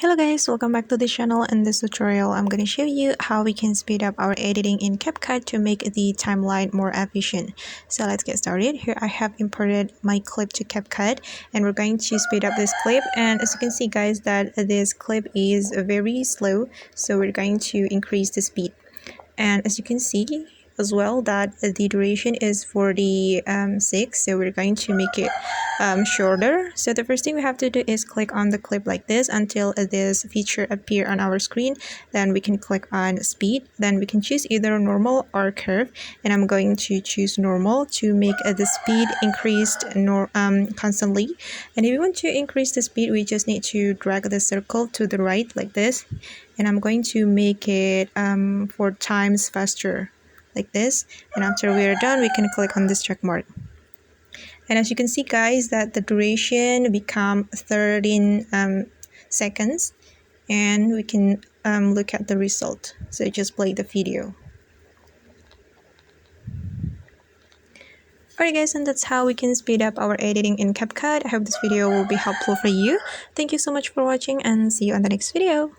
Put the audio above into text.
Hello guys, welcome back to the channel. In this tutorial, I'm going to show you how we can speed up our editing in Capcut to make the timeline more efficient. So let's get started. Here I have imported my clip to Capcut and we're going to speed up this clip. And as you can see guys that this clip is very slow, so we're going to increase the speed. And as you can see as well that the duration is 46, so we're going to make it shorter. So the first thing we have to do is click on the clip like this until this feature appear on our screen. Then we can click on speed, then we can choose either normal or curve, and I'm going to choose normal to make the speed increased constantly. And if you want to increase the speed, we just need to drag the circle to the right like this, and I'm going to make it 4 times faster like this. And after we are done, we can click on this check mark. And as you can see guys that the duration become 13 seconds, and we can look at the result. So just play the video. Alright guys, and that's how we can speed up our editing in Capcut. I hope this video will be helpful for you. Thank you so much for watching and see you on the next video.